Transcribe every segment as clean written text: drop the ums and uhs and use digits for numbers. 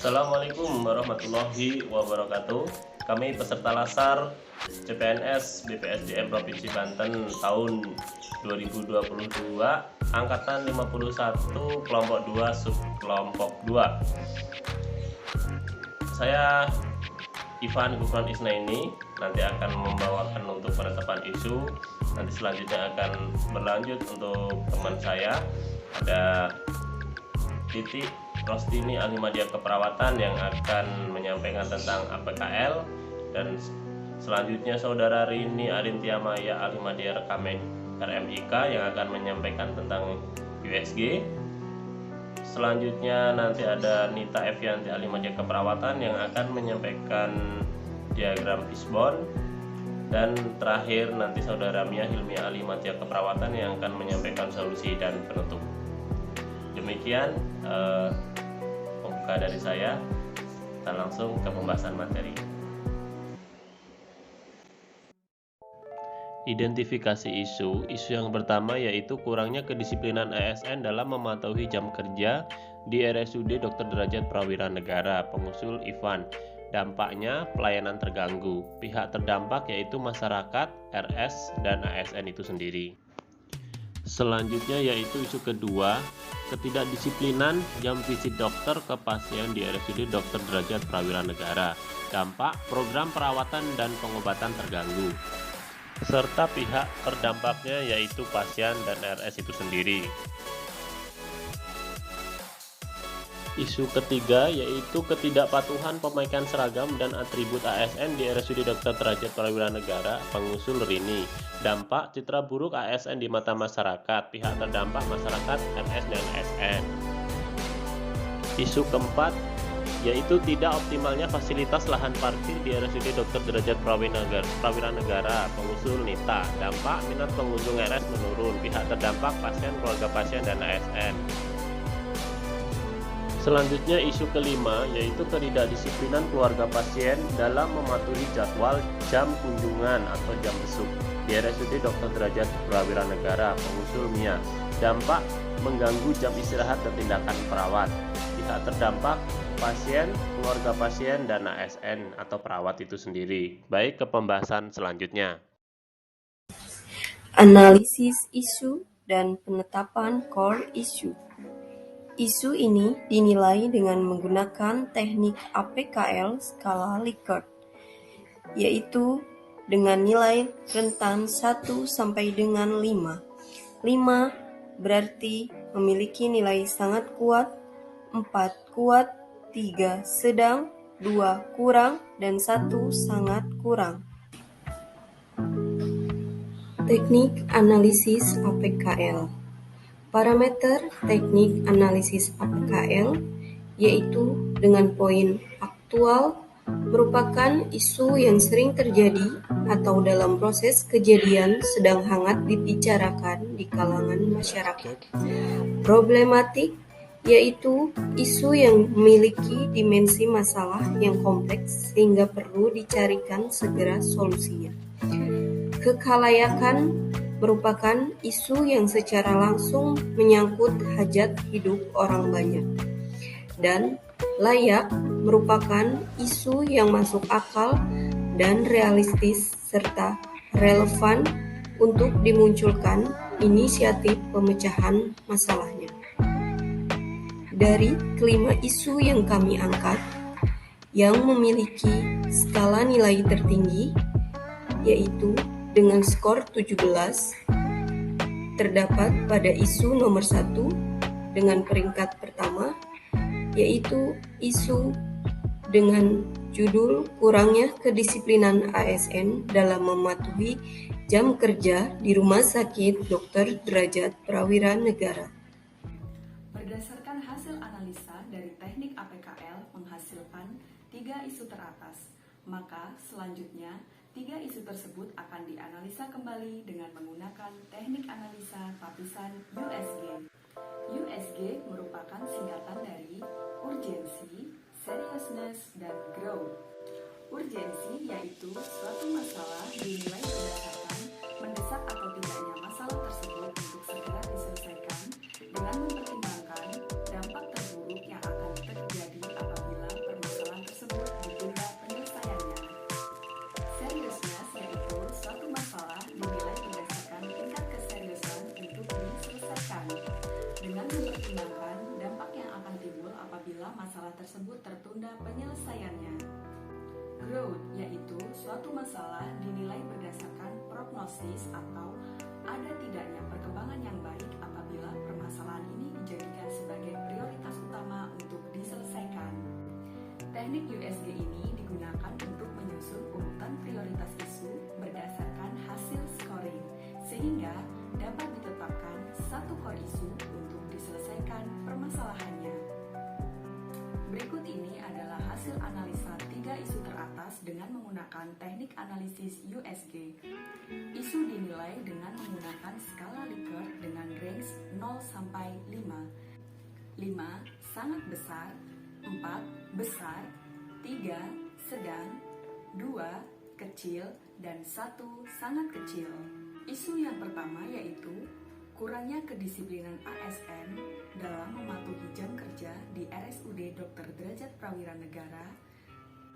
Assalamualaikum warahmatullahi wabarakatuh. Kami peserta lasar CPNS BPSDM Provinsi Banten tahun 2022 angkatan 51 kelompok 2 subkelompok 2. Saya Ivan Gufron Isnaini nanti akan membawakan untuk penetapan isu. Nanti selanjutnya akan berlanjut untuk teman saya, ada Titi Rostini ahli media keperawatan yang akan menyampaikan tentang APKL, dan selanjutnya saudara Rini Arintia Maya ahli media rekaman RMIK yang akan menyampaikan tentang USG. Selanjutnya nanti ada Nita Evianti ahli media keperawatan yang akan menyampaikan diagram fishbone, dan terakhir nanti saudara Mia Hilmi ahli media keperawatan yang akan menyampaikan solusi dan penutup. Demikian pembuka dari saya. Kita langsung ke pembahasan materi. Identifikasi isu yang pertama yaitu kurangnya kedisiplinan ASN dalam mematuhi jam kerja di RSUD Dr. Derajat Prawira Negara. Pengusul Ivan. Dampaknya pelayanan terganggu. Pihak terdampak yaitu masyarakat, RS, dan ASN itu sendiri. Selanjutnya yaitu isu kedua, ketidakdisiplinan jam visit dokter ke pasien di RSUD Dr. Derajat Prawira Negara. Dampak program perawatan dan pengobatan terganggu, serta pihak terdampaknya yaitu pasien dan RS itu sendiri. Isu ketiga yaitu ketidakpatuhan pemakaian seragam dan atribut ASN di RSUD Dr. Derajat Prawira Negara. Pengusul Rini. Dampak citra buruk ASN di mata masyarakat. Pihak terdampak masyarakat, RS dan ASN. Isu keempat yaitu tidak optimalnya fasilitas lahan parkir di RSUD Dr. Derajat Prawira Negara. Pengusul Nita. Dampak minat pengunjung RS menurun. Pihak terdampak pasien, keluarga pasien, dan ASN. Selanjutnya isu kelima yaitu ketidakdisiplinan keluarga pasien dalam mematuhi jadwal jam kunjungan atau jam besuk di RSUD Dr. Derajat Prawira Negara. Pengusul Mia. Dampak mengganggu jam istirahat dan tindakan perawat. Pihak terdampak pasien, keluarga pasien, dan ASN atau perawat itu sendiri. Baik, ke pembahasan selanjutnya. Analisis isu dan penetapan core issue. Isu ini dinilai dengan menggunakan teknik APKL skala Likert, yaitu dengan nilai rentan 1 sampai dengan 5. 5 berarti memiliki nilai sangat kuat, 4 kuat, 3 sedang, 2 kurang, dan 1 sangat kurang. Teknik analisis APKL. Parameter teknik analisis APKL yaitu dengan poin aktual merupakan isu yang sering terjadi atau dalam proses kejadian sedang hangat dibicarakan di kalangan masyarakat. Problematik yaitu isu yang memiliki dimensi masalah yang kompleks sehingga perlu dicarikan segera solusinya. Kekalayakan merupakan isu yang secara langsung menyangkut hajat hidup orang banyak. Dan layak merupakan isu yang masuk akal dan realistis serta relevan untuk dimunculkan inisiatif pemecahan masalahnya. Dari kelima isu yang kami angkat, yang memiliki skala nilai tertinggi, yaitu dengan skor 17, terdapat pada isu nomor 1 dengan peringkat pertama, yaitu isu dengan judul kurangnya kedisiplinan ASN dalam mematuhi jam kerja di Rumah Sakit Dr. Derajat Prawira Negara. Berdasarkan hasil analisa dari teknik APKL menghasilkan 3 isu teratas, maka selanjutnya 3 isu tersebut akan dianalisa kembali dengan menggunakan teknik analisa lapisan USG. USG merupakan singkatan dari urgensi, seriousness, dan growth. Urgensi yaitu suatu masalah dinilai berdasarkan mendesak atau tidaknya masalah tersebut untuk segera diselesaikan dengan mempertimbangkan dampak terburuk yang akan terjadi apabila apabila masalah tersebut tertunda penyelesaiannya. Growth yaitu suatu masalah dinilai berdasarkan prognosis atau ada tidaknya perkembangan yang baik apabila permasalahan ini dijadikan sebagai prioritas utama untuk diselesaikan. Teknik USG ini digunakan untuk menyusun urutan prioritas isu berdasarkan hasil scoring, sehingga dapat ditetapkan satu core isu untuk diselesaikan permasalahannya. Berikut ini adalah hasil analisa 3 isu teratas dengan menggunakan teknik analisis USG. Isu dinilai dengan menggunakan skala Likert dengan range 0 sampai 5. 5 sangat besar, 4 besar, 3 sedang, 2 kecil, dan 1 sangat kecil. Isu yang pertama yaitu kurangnya kedisiplinan ASN dalam mematuhi jam kerja di RSUD Dr. Derajat Prawira Negara.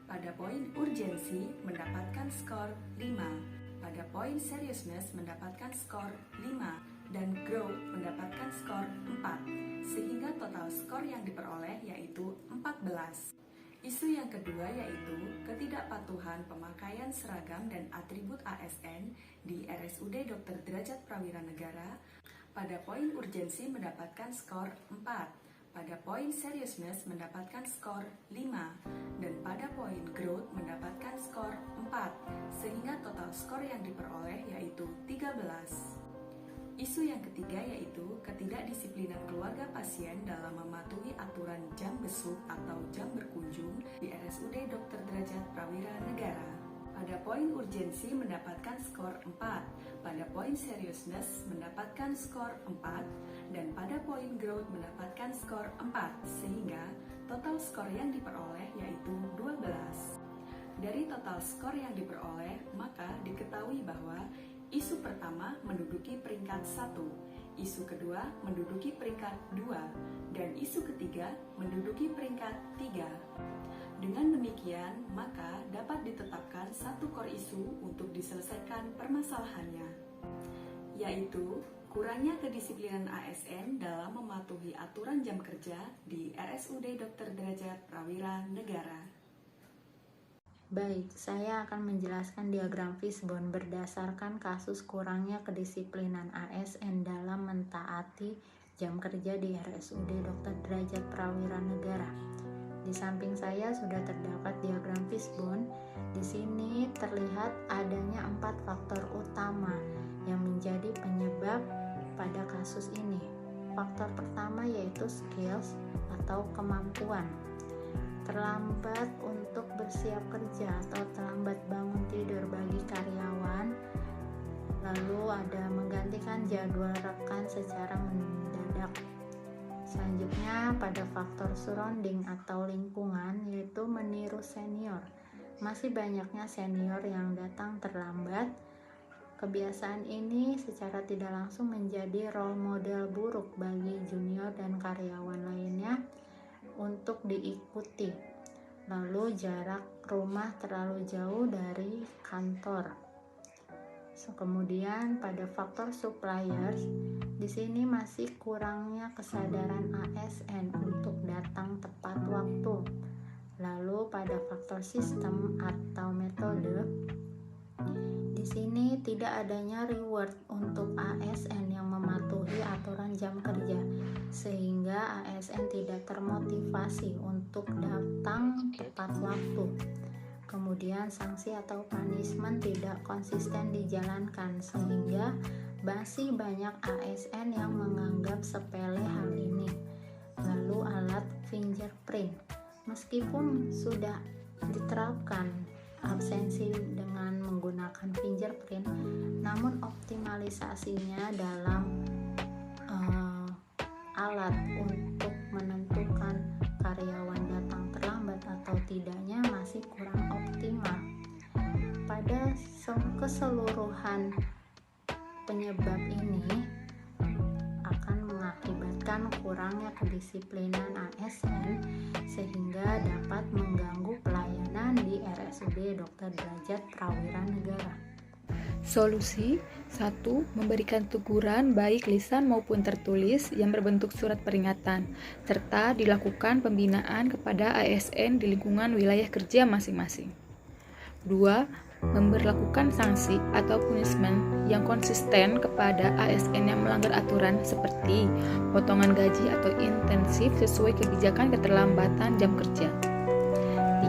Pada poin urgensi mendapatkan skor 5, pada poin seriousness mendapatkan skor 5, dan growth mendapatkan skor 4, sehingga total skor yang diperoleh yaitu 14. Isu yang kedua yaitu ketidakpatuhan pemakaian seragam dan atribut ASN di RSUD Dr. Derajat Prawira Negara. Pada poin urgensi mendapatkan skor 4, pada poin seriousness mendapatkan skor 5, dan pada poin growth mendapatkan skor 4, sehingga total skor yang diperoleh yaitu 13. Isu yang ketiga yaitu ketidakdisiplinan keluarga pasien dalam mematuhi aturan jam besuk atau jam berkunjung di RSUD Dr. Derajat Prawira Negara. Pada poin urgensi mendapatkan skor 4, pada poin seriousness mendapatkan skor 4, dan pada poin growth mendapatkan skor 4, sehingga total skor yang diperoleh yaitu 12. Dari total skor yang diperoleh, maka diketahui bahwa isu pertama menduduki peringkat 1, isu kedua menduduki peringkat 2, dan isu ketiga menduduki peringkat 3. Dengan demikian, maka dapat ditetapkan satu core isu untuk diselesaikan permasalahannya, yaitu kurangnya kedisiplinan ASN dalam mematuhi aturan jam kerja di RSUD Dr. Derajat Prawira Negara. Baik, saya akan menjelaskan diagram fishbone berdasarkan kasus kurangnya kedisiplinan ASN dalam mentaati jam kerja di RSUD Dr. Derajat Prawira Negara. Di samping saya sudah terdapat diagram fishbone. Di sini terlihat adanya 4 faktor utama yang menjadi penyebab pada kasus ini. Faktor pertama yaitu skills atau kemampuan. Terlambat untuk bersiap kerja atau terlambat bangun tidur bagi karyawan, lalu ada menggantikan jadwal rekan secara mendadak. Selanjutnya pada faktor surrounding atau lingkungan, yaitu meniru senior. Masih banyaknya senior yang datang terlambat. Kebiasaan ini secara tidak langsung menjadi role model buruk bagi junior dan karyawan lainnya untuk diikuti. Lalu jarak rumah terlalu jauh dari kantor. Kemudian pada faktor suppliers, di sini masih kurangnya kesadaran ASN untuk datang tepat waktu. Lalu pada faktor sistem atau metode, di sini tidak adanya reward untuk ASN yang mematuhi aturan jam kerja, sehingga ASN tidak termotivasi untuk datang tepat waktu. Kemudian sanksi atau punishment tidak konsisten dijalankan, sehingga masih banyak ASN yang menganggap sepele hal ini. Lalu alat fingerprint, meskipun sudah diterapkan absensi dengan menggunakan fingerprint, namun optimalisasinya dalam alat untuk menentukan karyawan datang terlambat atau tidaknya masih kurang optimal. Pada keseluruhan, penyebab ini akan mengakibatkan kurangnya kedisiplinan ASN sehingga dapat mengganggu pelayanan di RSUD Dr. Derajat Prawira Negara. Solusi 1. Memberikan teguran baik lisan maupun tertulis yang berbentuk surat peringatan, serta dilakukan pembinaan kepada ASN di lingkungan wilayah kerja masing-masing. 2. Memberlakukan sanksi atau punishment yang konsisten kepada ASN yang melanggar aturan seperti potongan gaji atau intensif sesuai kebijakan keterlambatan jam kerja.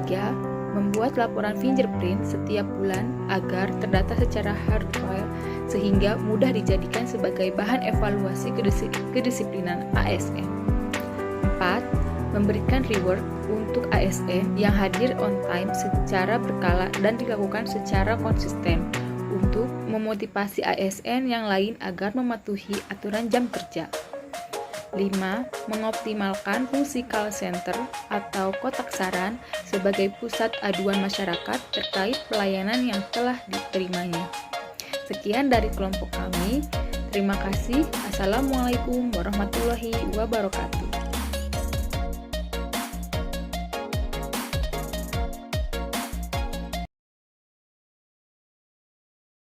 3. Membuat laporan fingerprint setiap bulan agar terdata secara hardware sehingga mudah dijadikan sebagai bahan evaluasi kedisiplinan ASN. 4. Memberikan reward untuk ASN yang hadir on time secara berkala dan dilakukan secara konsisten untuk memotivasi ASN yang lain agar mematuhi aturan jam kerja. 5. Mengoptimalkan fungsi call center atau kotak saran sebagai pusat aduan masyarakat terkait pelayanan yang telah diterimanya. Sekian dari kelompok kami. Terima kasih. Assalamualaikum warahmatullahi wabarakatuh.